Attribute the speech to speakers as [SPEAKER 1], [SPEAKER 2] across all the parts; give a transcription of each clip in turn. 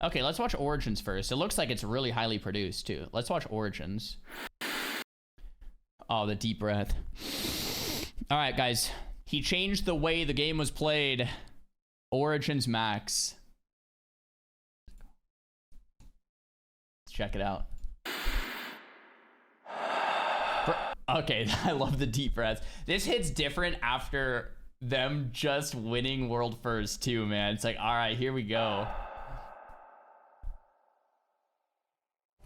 [SPEAKER 1] Okay, let's watch Origins first. It looks like it's really highly produced too. Let's watch Origins. Oh, the deep breath. All right, guys. He changed the way the game was played. Origins Max. Let's check it out. Okay, I love the deep breath. This hits different after them just winning world first too, man. It's like, all right, here we go.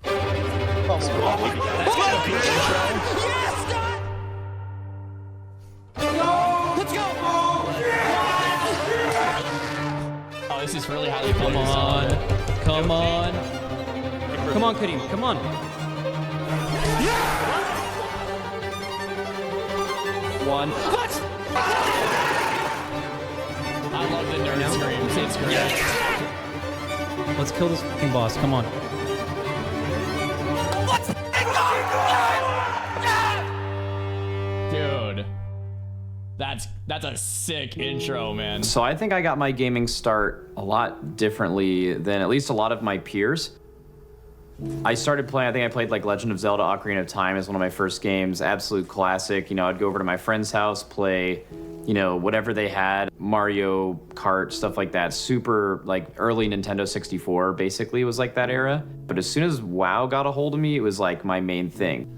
[SPEAKER 2] That's gonna be an intro.
[SPEAKER 3] Yes, done! Let's go!
[SPEAKER 1] Oh, this is really highly
[SPEAKER 4] Come on. Come on. Come on, Kareem. Come on. One.
[SPEAKER 3] Let's...
[SPEAKER 1] I love the nerd screams. It's great.
[SPEAKER 4] Yes. Let's kill this fucking boss. Come on.
[SPEAKER 3] Let's
[SPEAKER 1] Dude. That's a sick intro, man.
[SPEAKER 5] So I think I got my gaming start a lot differently than at least a lot of my peers. I started playing, I think I played like Legend of Zelda Ocarina of Time as one of my first games, absolute classic. You know, I'd go over to my friend's house, play, you know, whatever they had, Mario Kart, stuff like that. Super, like, early Nintendo 64 basically was like that era. But as soon as WoW got a hold of me, it was like my main thing.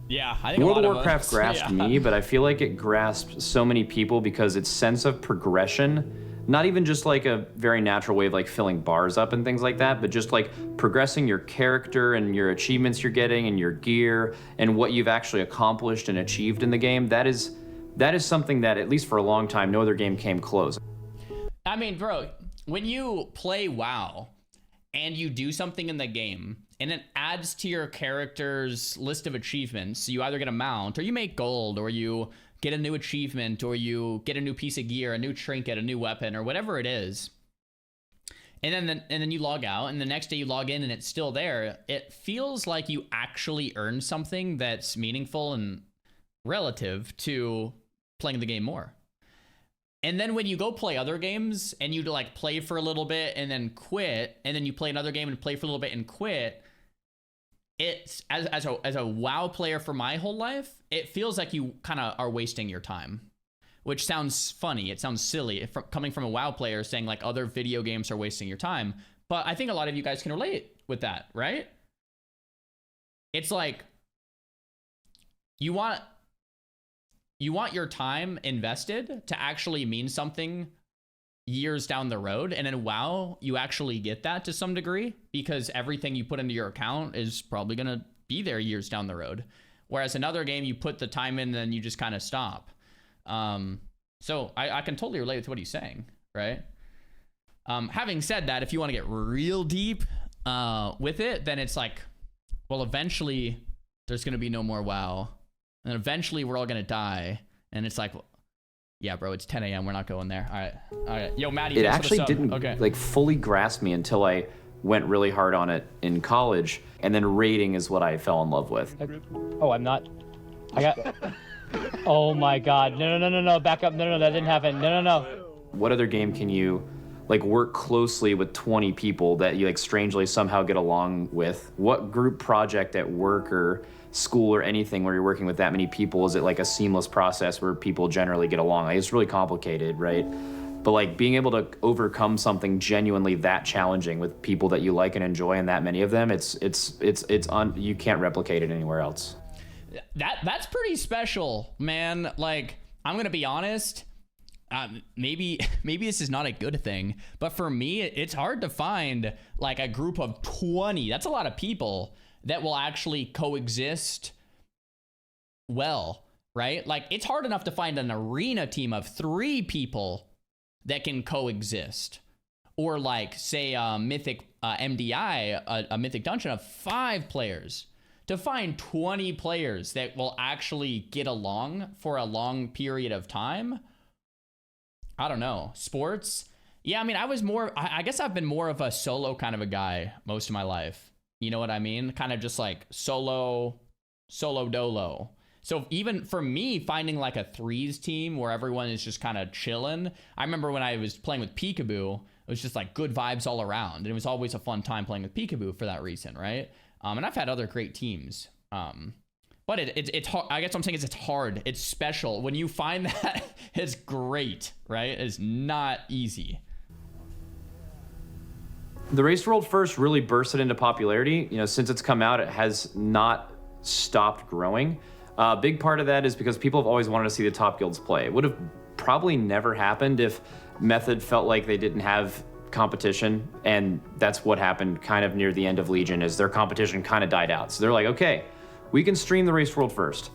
[SPEAKER 1] Yeah, I think
[SPEAKER 5] World
[SPEAKER 1] a
[SPEAKER 5] of
[SPEAKER 1] lot
[SPEAKER 5] Warcraft
[SPEAKER 1] us,
[SPEAKER 5] grasped me, but I feel like it grasped so many people because its sense of progression, not even just like a very natural way of like filling bars up and things like that, but just like progressing your character and your achievements you're getting and your gear and what you've actually accomplished and achieved in the game. That is something that, at least for a long time, no other game came close.
[SPEAKER 1] I mean, bro, when you play WoW and you do something in the game and it adds to your character's list of achievements, you either get a mount or you make gold or you get a new achievement or you get a new piece of gear, a new trinket, a new weapon, or whatever it is. And then you log out, and the next day you log in and it's still there. It feels like you actually earned something that's meaningful and relative to playing the game more. And then when you go play other games and you like play for a little bit and then quit, and then you play another game and play for a little bit and quit, it's as a WoW player for my whole life, it feels like you kind of are wasting your time, which sounds funny. It sounds silly coming from a WoW player saying like other video games are wasting your time. But I think a lot of you guys can relate with that, right? It's like you want your time invested to actually mean something years down the road, and in WoW you actually get that to some degree because everything you put into your account is probably gonna be there years down the road, whereas another game you put the time in, then you just kind of stop. So I can totally relate to what he's saying, right? Having said that, if you want to get real deep with it, then it's like, well, eventually there's gonna be no more WoW, and eventually we're all gonna die, and it's like, well, yeah, bro, it's 10 a.m. We're not going there. All right. Yo, Maddie.
[SPEAKER 5] It actually didn't like fully grasp me until I went really hard on it in college, and then raiding is what I fell in love with.
[SPEAKER 6] Oh, I'm not. I got. Oh my God! No! Back up! No! That didn't happen! No!
[SPEAKER 5] What other game can you like work closely with 20 people that you like strangely somehow get along with? What group project at work or school or anything where you're working with that many people, is it like a seamless process where people generally get along? Like, it's really complicated, right? But like being able to overcome something genuinely that challenging with people that you like and enjoy, and that many of them, you can't replicate it anywhere else.
[SPEAKER 1] That's pretty special, man. Like, I'm gonna be honest. Maybe this is not a good thing, but for me, it's hard to find like a group of 20. That's a lot of people that will actually coexist well, right? Like, it's hard enough to find an arena team of 3 people that can coexist, or like say mythic MDI, a mythic dungeon of 5 players. To find 20 players that will actually get along for a long period of time, I don't know. Sports, yeah, I mean, I guess I've been more of a solo kind of a guy most of my life. You know what I mean? Kind of just like solo dolo. So even for me, finding like a threes team where everyone is just kind of chilling. I remember when I was playing with Peekaboo, It was just like good vibes all around. And it was always a fun time playing with Peekaboo for that reason, right? And I've had other great teams. But it's hard. I guess what I'm saying is it's hard. It's special. When you find that, it's great, right? It's not easy.
[SPEAKER 5] The Race World First really bursted into popularity. You know, since it's come out, it has not stopped growing. A big part of that is because people have always wanted to see the top guilds play. It would have probably never happened if Method felt like they didn't have competition, and that's what happened kind of near the end of Legion, is their competition kind of died out. So they're like, okay, we can stream the Race World First.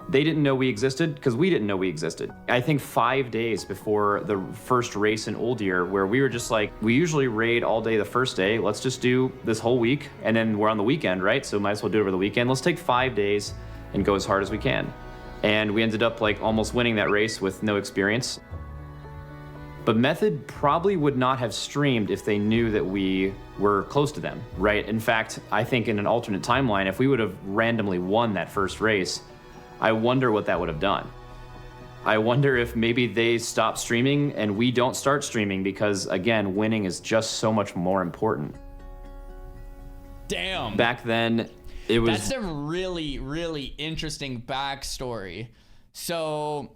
[SPEAKER 5] They didn't know we existed because we didn't know we existed. I think 5 days before the first race in Old Year, where we were just like, we usually raid all day the first day, let's just do this whole week, and then we're on the weekend, right? So might as well do it over the weekend. Let's take 5 days and go as hard as we can. And we ended up like almost winning that race with no experience. But Method probably would not have streamed if they knew that we were close to them, right? In fact, I think in an alternate timeline, if we would have randomly won that first race, I wonder what that would have done. I wonder if maybe they stop streaming and we don't start streaming because, again, winning is just so much more important.
[SPEAKER 1] Damn.
[SPEAKER 5] Back then, it was...
[SPEAKER 1] That's a really, really interesting backstory. So...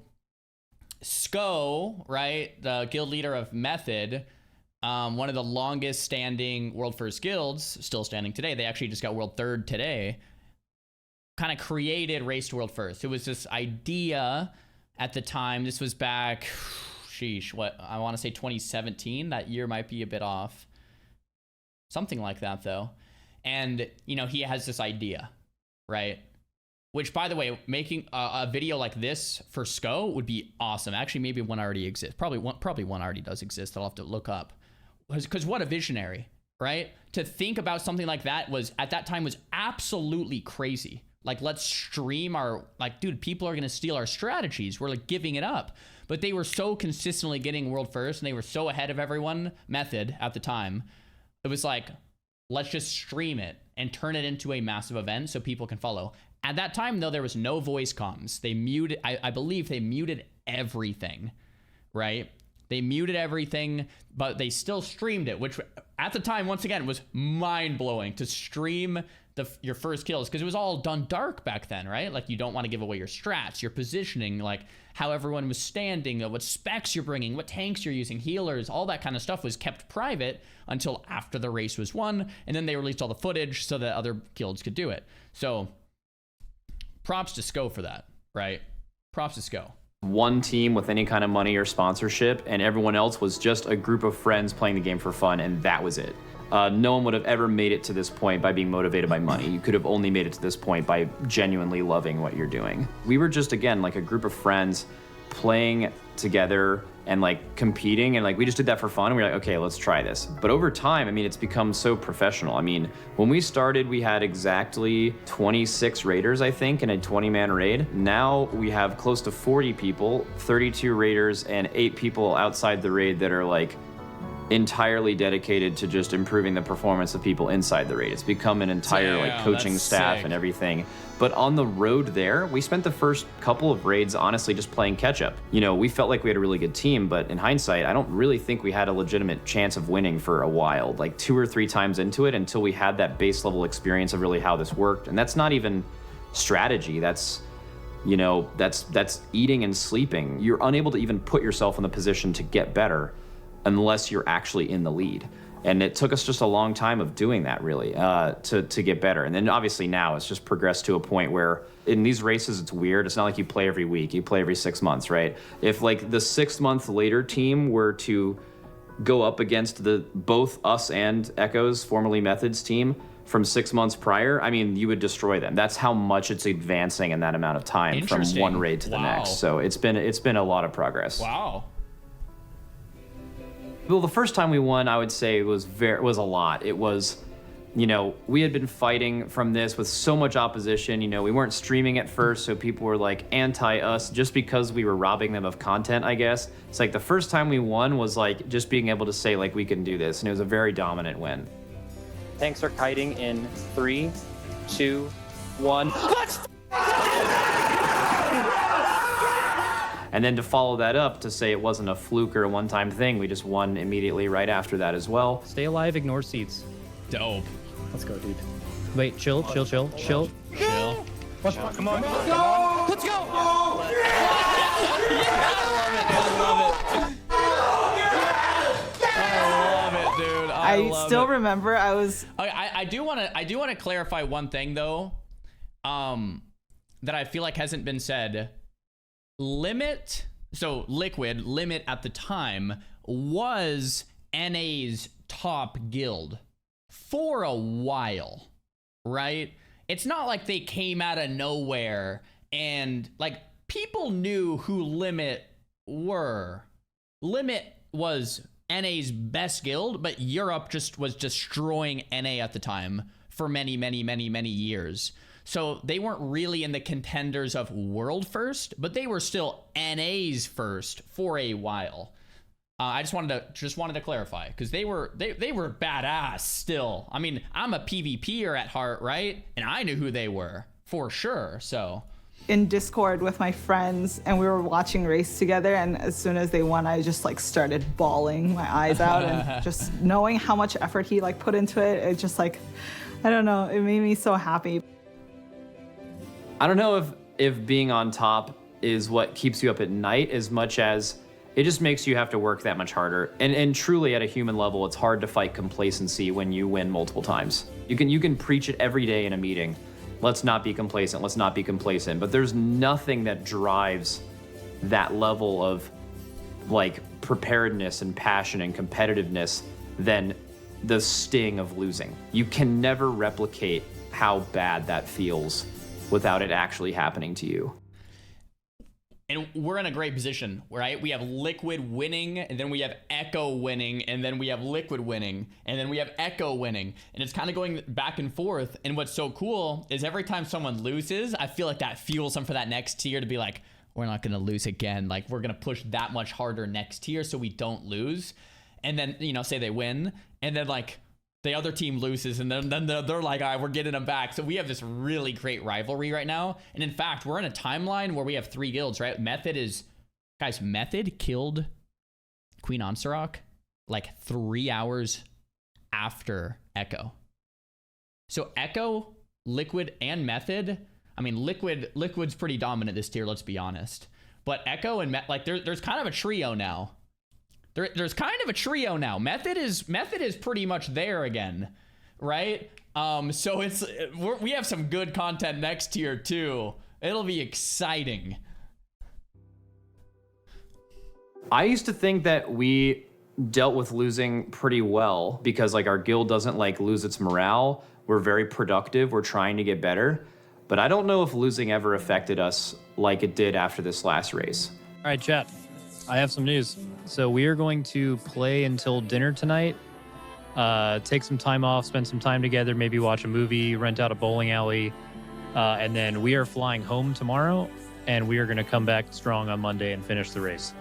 [SPEAKER 1] Sko, right, the guild leader of Method, one of the longest standing World First guilds, still standing today, they actually just got World Third today, kind of created Race to World First. It was this idea at the time. This was back, sheesh, what, I want to say 2017. That year might be a bit off. Something like that, though. And, you know, he has this idea, right? Which, by the way, making a video like this for Sko would be awesome. Actually, maybe one already exists. Probably one already does exist. I'll have to look up. Because what a visionary, right? To think about something like that was, at that time, was absolutely crazy. Like, let's stream our, like, dude, people are going to steal our strategies. We're, like, giving it up. But they were so consistently getting World First, and they were so ahead of everyone, Method, at the time. It was like, let's just stream it and turn it into a massive event so people can follow. At that time, though, there was no voice comms. They muted, I believe they muted everything, right? They muted everything, but they still streamed it, which at the time, once again, was mind-blowing to stream your first kills, because it was all done dark back then, right? Like, you don't want to give away your strats, your positioning, like how everyone was standing, what specs you're bringing, what tanks you're using, healers, all that kind of stuff was kept private until after the race was won, and then they released all the footage so that other guilds could do it. So... props to Sko for that, right? Props to Sko.
[SPEAKER 5] One team with any kind of money or sponsorship, and everyone else was just a group of friends playing the game for fun, and that was it. No one would have ever made it to this point by being motivated by money. You could have only made it to this point by genuinely loving what you're doing. We were just, again, like a group of friends playing together and like competing, and like we just did that for fun, and we were like, okay, let's try this. But over time, I mean, it's become so professional. I mean, when we started, we had exactly 26 raiders, I think, in a 20-man raid. Now we have close to 40 people, 32 raiders, and 8 people outside the raid that are like entirely dedicated to just improving the performance of people inside the raid. It's become an entire like coaching staff
[SPEAKER 1] sick.
[SPEAKER 5] And everything. But on the road there, we spent the first couple of raids honestly just playing catch up. You know, we felt like we had a really good team, but in hindsight, I don't really think we had a legitimate chance of winning for a while, like 2 or 3 times into it, until we had that base level experience of really how this worked. And that's not even strategy. That's, you know, that's eating and sleeping. You're unable to even put yourself in the position to get better unless you're actually in the lead. And it took us just a long time of doing that, really, to get better. And then obviously now it's just progressed to a point where in these races, it's weird. It's not like you play every week, you play every 6 months, right? If like the 6 month later team were to go up against both us and Echo's, formerly Method's team, from 6 months prior, I mean, you would destroy them. That's how much it's advancing in that amount of time from one raid to the next. So it's been a lot of progress.
[SPEAKER 1] Wow.
[SPEAKER 5] Well, the first time we won, I would say was a lot. It was, you know, we had been fighting from this with so much opposition. You know, we weren't streaming at first, so people were like anti us just because we were robbing them of content, I guess. It's like the first time we won was like just being able to say like we can do this, and it was a very dominant win.
[SPEAKER 2] Tanks are kiting in 3, 2, 1. Let's
[SPEAKER 5] And then to follow that up, to say it wasn't a fluke or a one-time thing, we just won immediately right after that as well.
[SPEAKER 4] Stay alive, ignore seats.
[SPEAKER 1] Dope.
[SPEAKER 6] Let's go, dude.
[SPEAKER 4] Wait, chill.
[SPEAKER 1] Chill.
[SPEAKER 3] Let's go!
[SPEAKER 1] I love it, dude.
[SPEAKER 7] I still remember I was.
[SPEAKER 1] I do want to clarify one thing though, that I feel like hasn't been said. Liquid at the time was NA's top guild for a while, right? It's not like they came out of nowhere and like people knew who Limit were. Limit was NA's best guild, but Europe just was destroying NA at the time for many years. So they weren't really in the contenders of world first, but they were still NA's first for a while. I just wanted to clarify because they were badass still. I mean, I'm a PvPer at heart, right? And I knew who they were for sure. So
[SPEAKER 7] In Discord with my friends, and we were watching race together, and as soon as they won, I just like started bawling my eyes out, and just knowing how much effort he like put into it, it just like, I don't know, it made me so happy.
[SPEAKER 5] I don't know if being on top is what keeps you up at night as much as it just makes you have to work that much harder. And truly at a human level, it's hard to fight complacency when you win multiple times. You can preach it every day in a meeting. Let's not be complacent, let's not be complacent. But there's nothing that drives that level of like preparedness and passion and competitiveness than the sting of losing. You can never replicate how bad that feels without it actually happening to you.
[SPEAKER 1] And we're in a great position, right? We have Liquid winning, and then we have Echo winning, and then we have Liquid winning, and then we have Echo winning. And it's kind of going back and forth. And what's so cool is every time someone loses, I feel like that fuels them for that next tier to be like, we're not going to lose again. Like, we're going to push that much harder next tier so we don't lose. And then, you know, say they win, and then like the other team loses, and then they're like, all right, we're getting them back. So we have this really great rivalry right now. And in fact, we're in a timeline where we have 3 guilds, right? Method killed Queen Ansarak like 3 hours after Echo. So Echo, Liquid, and Method, I mean, Liquid's pretty dominant this tier, let's be honest. But Echo and like there's kind of a trio now. There's kind of a trio now. Method is pretty much there again, right? So we have some good content next tier too. It'll be exciting.
[SPEAKER 5] I used to think that we dealt with losing pretty well because like our guild doesn't like lose its morale. We're very productive. We're trying to get better. But I don't know if losing ever affected us like it did after this last race.
[SPEAKER 4] All right, chat. I have some news. So we are going to play until dinner tonight. Take some time off, spend some time together, maybe watch a movie, rent out a bowling alley. And then we are flying home tomorrow, and we are going to come back strong on Monday and finish the race.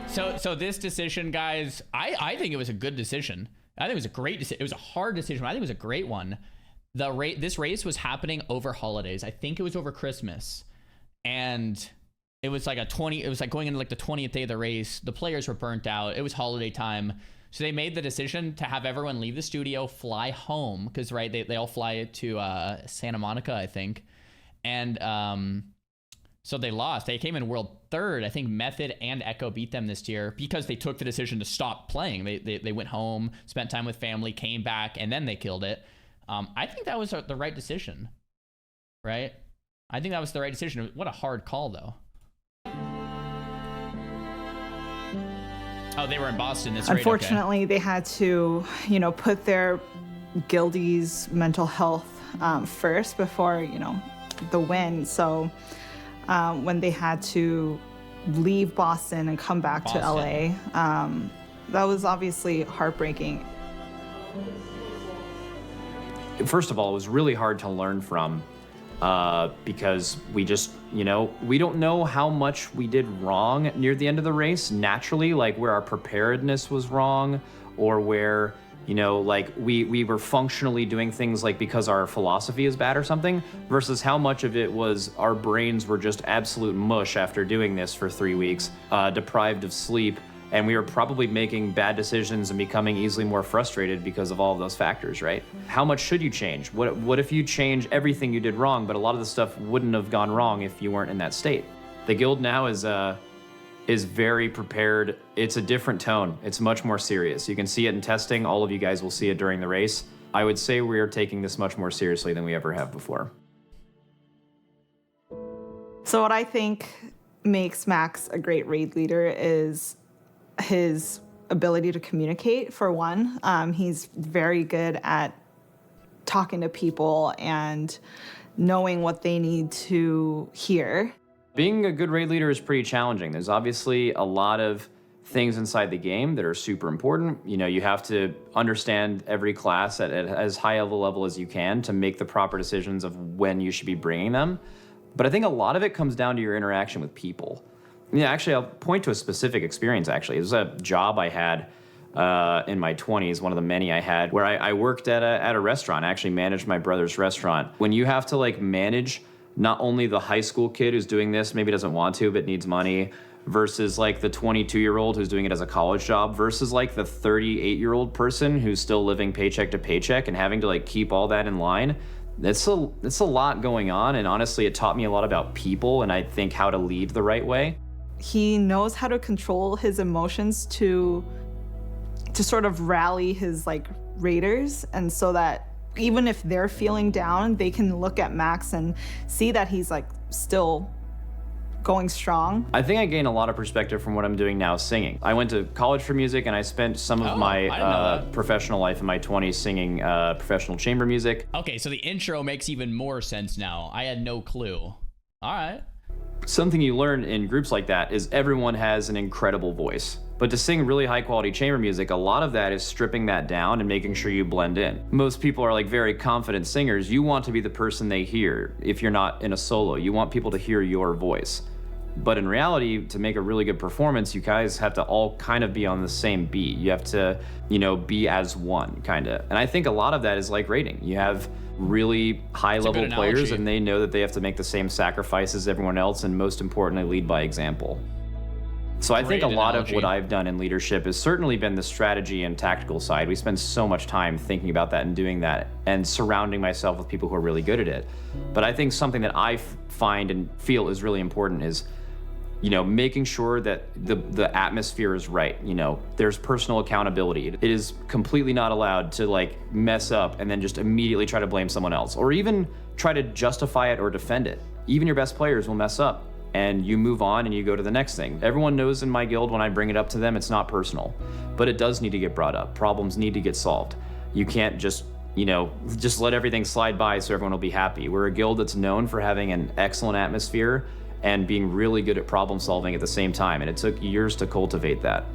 [SPEAKER 1] So this decision, guys, I think it was a good decision. I think it was a great decision. It was a hard decision, but I think it was a great one. This race was happening over holidays. I think it was over Christmas. And it was like going into like the 20th day of the race. The players were burnt out. It was holiday time. So they made the decision to have everyone leave the studio, fly home, because right, they all fly to Santa Monica, I think. And so they lost. They came in world third. I think Method and Echo beat them this year because they took the decision to stop playing. They went home, spent time with family, came back, and then they killed it. I think that was the right decision, right? I think that was the right decision. What a hard call, though. Oh, they were in Boston. That's right.
[SPEAKER 7] Unfortunately, they had to, put their guildies' mental health first before, the win. So when they had to leave Boston and come back to LA, that was obviously heartbreaking.
[SPEAKER 5] First of all, it was really hard to learn from because we just, we don't know how much we did wrong near the end of the race naturally, like where our preparedness was wrong or where, you know, like we were functionally doing things like because our philosophy is bad or something, versus how much of it was our brains were just absolute mush after doing this for 3 weeks, deprived of sleep, and we were probably making bad decisions and becoming easily more frustrated because of all of those factors, right? How much should you change? What if you change everything you did wrong, but a lot of the stuff wouldn't have gone wrong if you weren't in that state? The guild now is very prepared. It's a different tone. It's much more serious. You can see it in testing. All of you guys will see it during the race. I would say we are taking this much more seriously than we ever have before.
[SPEAKER 7] So what I think makes Max a great raid leader is his ability to communicate, for one. He's very good at talking to people and knowing what they need to hear.
[SPEAKER 5] Being a good raid leader is pretty challenging. There's obviously a lot of things inside the game that are super important. You know, you have to understand every class at as high of a level as you can to make the proper decisions of when you should be bringing them. But I think a lot of it comes down to your interaction with people. Yeah, actually, I'll point to a specific experience, actually. It was a job I had in my 20s, one of the many I had, where I worked at a restaurant. I actually managed my brother's restaurant. When you have to, like, manage not only the high school kid who's doing this, maybe doesn't want to, but needs money, versus, like, the 22-year-old who's doing it as a college job, versus, like, the 38-year-old person who's still living paycheck to paycheck and having to, like, keep all that in line, it's a lot going on. And honestly, it taught me a lot about people and I think how to lead the right way.
[SPEAKER 7] He knows how to control his emotions to sort of rally his like raiders, and so that even if they're feeling down, they can look at Max and see that he's like still going strong.
[SPEAKER 5] I think I gain a lot of perspective from what I'm doing now singing. I went to college for music and I spent some of my professional life in my 20s singing professional chamber music.
[SPEAKER 1] Okay, so the intro makes even more sense now. I had no clue. All right.
[SPEAKER 5] Something you learn in groups like that is everyone has an incredible voice. But to sing really high quality chamber music, a lot of that is stripping that down and making sure you blend in. Most people are like very confident singers. You want to be the person they hear. If you're not in a solo, you want people to hear your voice. But in reality, to make a really good performance, you guys have to all kind of be on the same beat. You have to, you know, be as one, kind of. And I think a lot of that is like raiding. You have really high-level players, and they know that they have to make the same sacrifices as everyone else, and most importantly, lead by example. So I think a lot of what I've done in leadership has certainly been the strategy and tactical side. We spend so much time thinking about that and doing that and surrounding myself with people who are really good at it. But I think something that I find and feel is really important is, you know, making sure that the atmosphere is right. You know, there's personal accountability. It is completely not allowed to like mess up and then just immediately try to blame someone else or even try to justify it or defend it. Even your best players will mess up and you move on and you go to the next thing. Everyone knows in my guild when I bring it up to them, it's not personal, but it does need to get brought up. Problems need to get solved. You can't just, you know, just let everything slide by so everyone will be happy. We're a guild that's known for having an excellent atmosphere and being really good at problem solving at the same time. And it took years to cultivate that.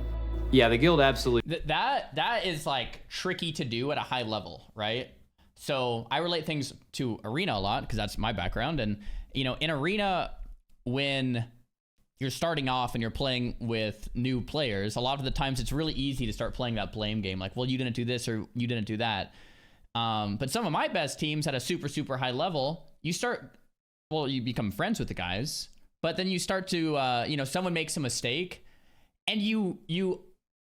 [SPEAKER 5] Yeah, the guild absolutely.
[SPEAKER 1] That is like tricky to do at a high level, right? So I relate things to Arena a lot because that's my background. And, you know, in Arena, when you're starting off and you're playing with new players, a lot of the times it's really easy to start playing that blame game. Like, well, you didn't do this or you didn't do that. But some of my best teams at a super, super high level, you become friends with the guys, but then you start to, you know, someone makes a mistake and you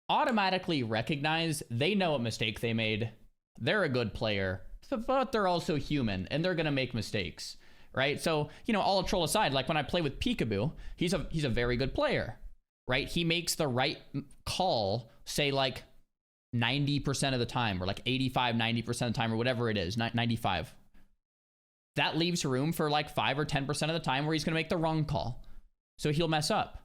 [SPEAKER 1] automatically recognize they know what mistake they made. They're a good player, but they're also human and they're going to make mistakes, right? So, you know, all troll aside, like when I play with Peekaboo, he's a very good player, right? He makes the right call, say like 90% of the time or like 85, 90% of the time or whatever it is, 95. That leaves room for like 5 or 10% of the time where he's going to make the wrong call. So he'll mess up.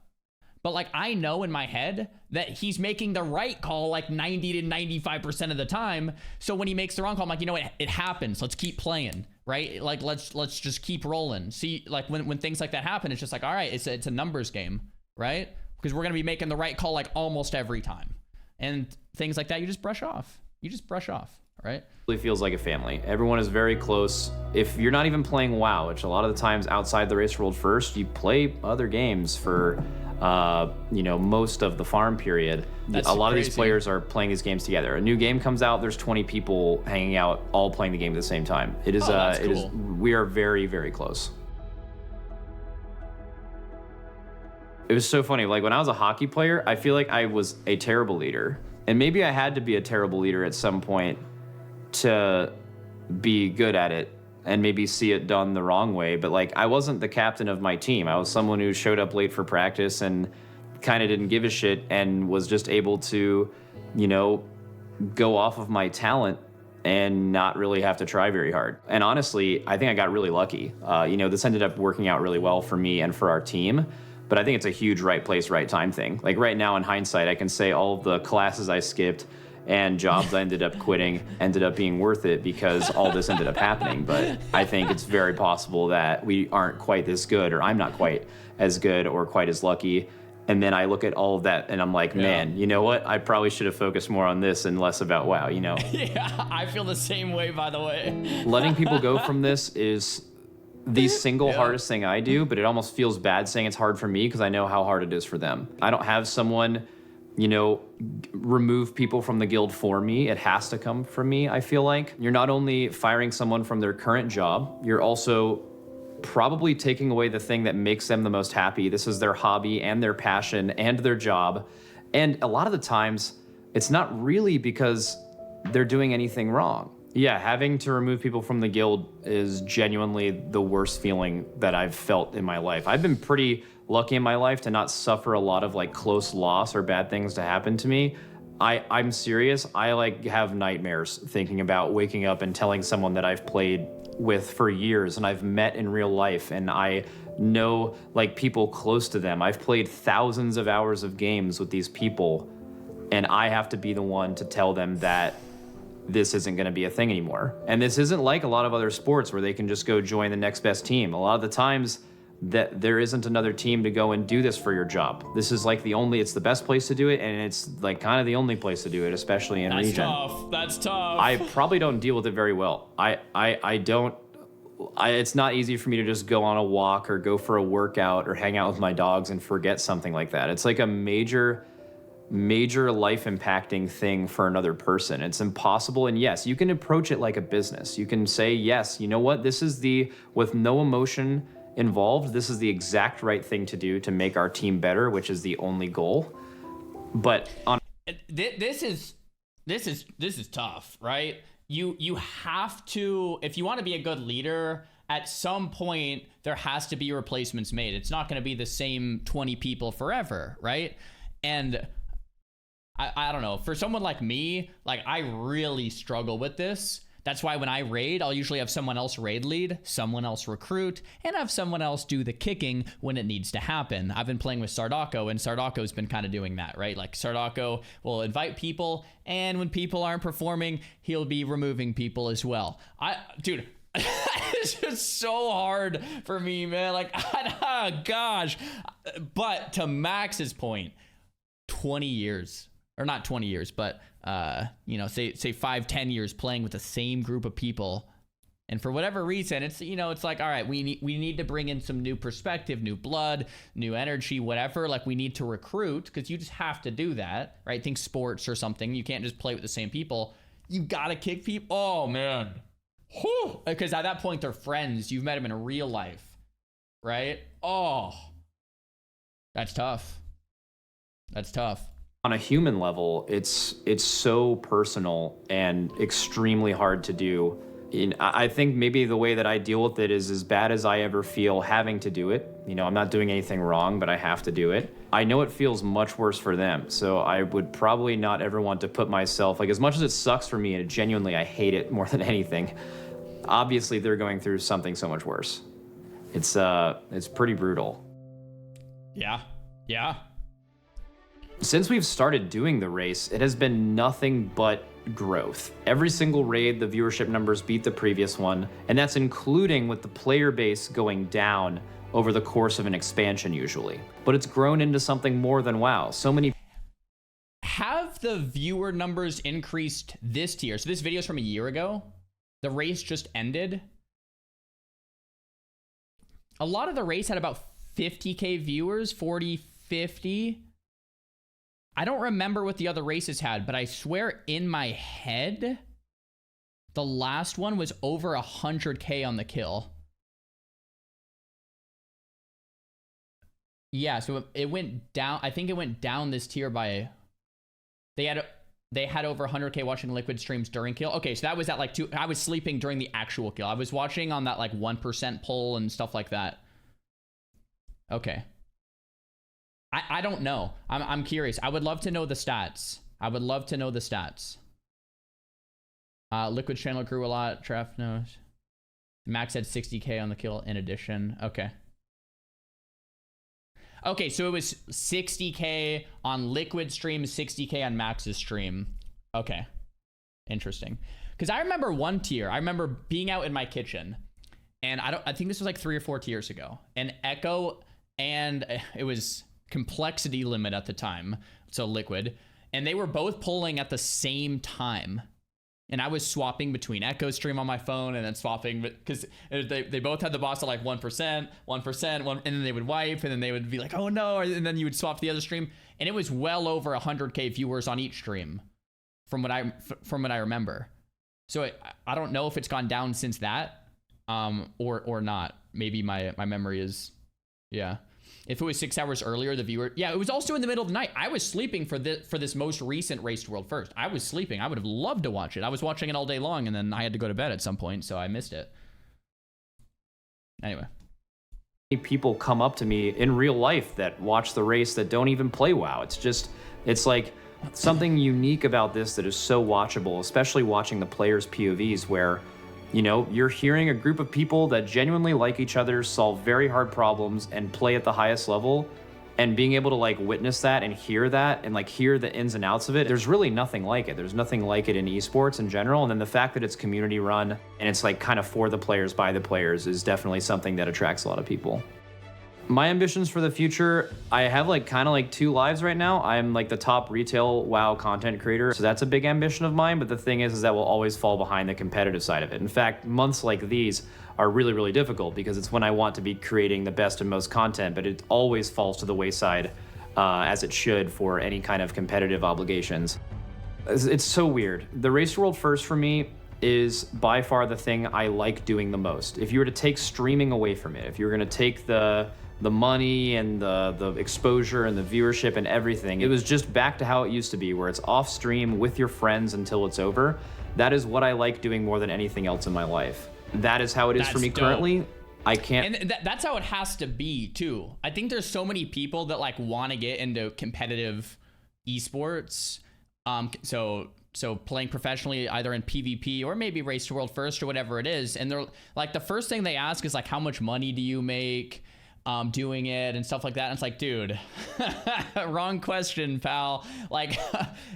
[SPEAKER 1] But like, I know in my head that he's making the right call like 90 to 95% of the time. So when he makes the wrong call, I'm like, you know what? It happens. Let's keep playing, right? Like, let's just keep rolling. See, like when things like that happen, it's just like, all right, it's a numbers game, right? Because we're going to be making the right call like almost every time. And things like that, you just brush off. Right?
[SPEAKER 5] It feels like a family. Everyone is very close. If you're not even playing WoW, which a lot of the times outside the race world first, you play other games for you know, most of the farm period.
[SPEAKER 1] That's
[SPEAKER 5] a lot of
[SPEAKER 1] crazy.
[SPEAKER 5] these players are playing these games together. A new game comes out, there's 20 people hanging out, all playing the game at the same time. It is,
[SPEAKER 1] that's
[SPEAKER 5] it is.
[SPEAKER 1] cool.
[SPEAKER 5] We are very, very close. It was so funny. Like when I was a hockey player, I feel like I was a terrible leader, and maybe I had to be a terrible leader at some point to be good at it and maybe see it done the wrong way. But like, I wasn't the captain of my team. I was someone who showed up late for practice and kind of didn't give a shit and was just able to, you know, go off of my talent and not really have to try very hard. And honestly, I think I got really lucky. You know, this ended up working out really well for me and for our team. But I think it's a huge right place, right time thing. Like right now in hindsight, I can say all of the classes I skipped and jobs I ended up quitting ended up being worth it because all this ended up happening. But I think it's very possible that we aren't quite this good, or I'm not quite as good or quite as lucky. And then I look at all of that and I'm like, man, you know what? I probably should have focused more on this and less about WoW, you know?
[SPEAKER 1] Yeah, I feel the same way, by the way.
[SPEAKER 5] Letting people go from this is the single hardest thing I do, but it almost feels bad saying it's hard for me because I know how hard it is for them. I don't have someone, you know, remove people from the guild for me. It has to come from me, I feel like. You're not only firing someone from their current job, you're also probably taking away the thing that makes them the most happy. This is their hobby and their passion and their job. And a lot of the times, it's not really because they're doing anything wrong. Yeah, having to remove people from the guild is genuinely the worst feeling that I've felt in my life. I've been pretty lucky in my life to not suffer a lot of like close loss or bad things to happen to me. I'm serious. I like have nightmares thinking about waking up and telling someone that I've played with for years and I've met in real life and I know like people close to them. I've played thousands of hours of games with these people and I have to be the one to tell them that this isn't going to be a thing anymore. And this isn't like a lot of other sports where they can just go join the next best team. A lot of the times that there isn't another team to go and do this for your job. This is like it's the best place to do it, and it's like kind of the only place to do it, especially in region.
[SPEAKER 1] That's tough.
[SPEAKER 5] I probably don't deal with it very well. It's not easy for me to just go on a walk or go for a workout or hang out with my dogs and forget something like that. It's like a major life impacting thing for another person. It's impossible. And yes, you can approach it like a business. You can say, yes, you know what? This is with no emotion involved, this is the exact right thing to do to make our team better, which is the only goal. But
[SPEAKER 1] this is tough, right? You have to, if you want to be a good leader, at some point there has to be replacements made. It's not going to be the same 20 people forever, right? And I don't know, for someone like me, like I really struggle with this. That's why when I raid, I'll usually have someone else raid lead, someone else recruit, and have someone else do the kicking when it needs to happen. I've been playing with Sardako, and Sardako's been kind of doing that, right? Like Sardako will invite people, and when people aren't performing, he'll be removing people as well. Dude, it's just so hard for me, man. Like, gosh. But to Max's point, 20 years. Or not 20 years, but you know, say 5-10 years playing with the same group of people, and for whatever reason, it's, you know, it's like, all right, we need to bring in some new perspective, new blood, new energy, whatever. Like we need to recruit, because you just have to do that, right? Think sports or something. You can't just play with the same people. You gotta kick people. Oh man, because at that point they're friends. You've met them in real life, right? Oh, that's tough. That's tough.
[SPEAKER 5] On a human level, it's so personal and extremely hard to do. I think maybe the way that I deal with it is as bad as I ever feel having to do it. You know, I'm not doing anything wrong, but I have to do it. I know it feels much worse for them, so I would probably not ever want to put myself, like as much as it sucks for me, and genuinely I hate it more than anything, obviously they're going through something so much worse. It's pretty brutal.
[SPEAKER 1] Yeah.
[SPEAKER 5] Since we've started doing the race, it has been nothing but growth. Every single raid, the viewership numbers beat the previous one, and that's including with the player base going down over the course of an expansion usually. But it's grown into something more than WoW. So many...
[SPEAKER 1] Have the viewer numbers increased this tier? So this video is from a year ago. The race just ended. A lot of the race had about 50K viewers, 40, 50. I don't remember what the other races had, but I swear in my head, the last one was over 100K on the kill. Yeah, so it went down. I think it went down this tier by... They had over 100K watching Liquid streams during kill. Okay, so that was at like 2... I was sleeping during the actual kill. I was watching on that like 1% pull and stuff like that. Okay. I don't know. I'm curious. I would love to know the stats. Liquid channel grew a lot. Traf knows. Max had 60K on the kill in addition. Okay. Okay, so it was 60K on Liquid stream, 60K on Max's stream. Okay. Interesting. Because I remember one tier. I remember being out in my kitchen. And I think this was like 3 or 4 tiers ago. And Echo and it was complexity limit at the time. So Liquid. And they were both pulling at the same time. And I was swapping between Echo stream on my phone and then swapping because they both had the boss at like 1%, and then they would wipe and then they would be like, oh no, and then you would swap to the other stream. And it was well over 100K viewers on each stream from what I remember. So I don't know if it's gone down since that or not. Maybe my memory is, yeah. If it was 6 hours earlier, the viewer... Yeah, it was also in the middle of the night. I was sleeping for this most recent Race to World First. I was sleeping. I would have loved to watch it. I was watching it all day long, and then I had to go to bed at some point, so I missed it. Anyway.
[SPEAKER 5] People come up to me in real life that watch the race that don't even play WoW. It's like something unique about this that is so watchable, especially watching the players' POVs where... You know, you're hearing a group of people that genuinely like each other, solve very hard problems, and play at the highest level, and being able to like witness that and hear like hear the ins and outs of it. There's really nothing like it. There's nothing like it in esports in general. And then the fact that it's community run and it's like kind of for the players, by the players is definitely something that attracts a lot of people. My ambitions for the future, I have like kind of like 2 lives right now. I'm like the top retail WoW content creator. So that's a big ambition of mine. But the thing is that we'll always fall behind the competitive side of it. In fact, months like these are really, really difficult because it's when I want to be creating the best and most content, but it always falls to the wayside as it should for any kind of competitive obligations. It's so weird. The Race to World First for me is by far the thing I like doing the most. If you were to take streaming away from it, if you were gonna take the money and the exposure and the viewership and everything, it was just back to how it used to be, where it's off stream with your friends until it's over. That is what I like doing more than anything else in my life. That is how it is for me currently. I can't...
[SPEAKER 1] And that's how it has to be too. I think there's so many people that like want to get into competitive esports. So playing professionally either in PvP or maybe Race to World First or whatever it is. And they're like, the first thing they ask is like, how much money do you make doing it and stuff like that? And it's like, dude, wrong question, pal. Like,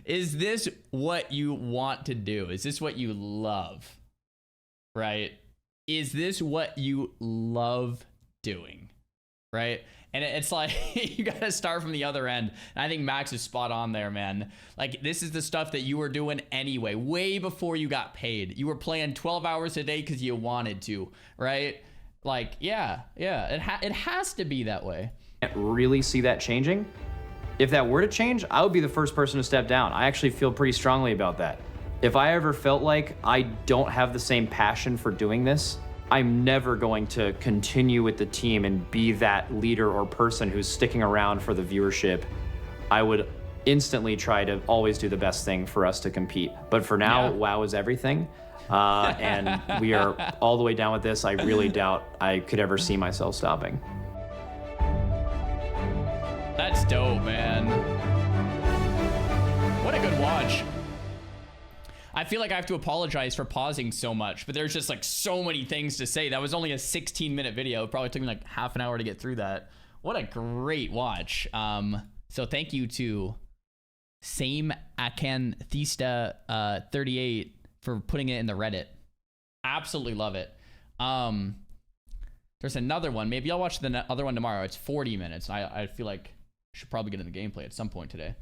[SPEAKER 1] is this what you want to do? Is this what you love? Right? Is this what you love doing? Right? And it's like, you gotta start from the other end. And I think Max is spot on there, man. Like, this is the stuff that you were doing anyway, way before you got paid. You were playing 12 hours a day because you wanted to, right? Like, yeah, it has to be that way.
[SPEAKER 5] I can't really see that changing. If that were to change, I would be the first person to step down. I actually feel pretty strongly about that. If I ever felt like I don't have the same passion for doing this, I'm never going to continue with the team and be that leader or person who's sticking around for the viewership. I would instantly try to always do the best thing for us to compete. But for now, WoW is everything. And we are all the way down with this. I really doubt I could ever see myself stopping.
[SPEAKER 1] That's dope, man. What a good watch. I feel like I have to apologize for pausing so much, but there's just like so many things to say. That was only a 16-minute video. It probably took me like half an hour to get through that. What a great watch. So thank you to Same Akan Thista 38 for putting it in the Reddit. Absolutely love it. There's another one. Maybe I'll watch the other one tomorrow. It's 40 minutes. I feel like I should probably get into gameplay at some point today.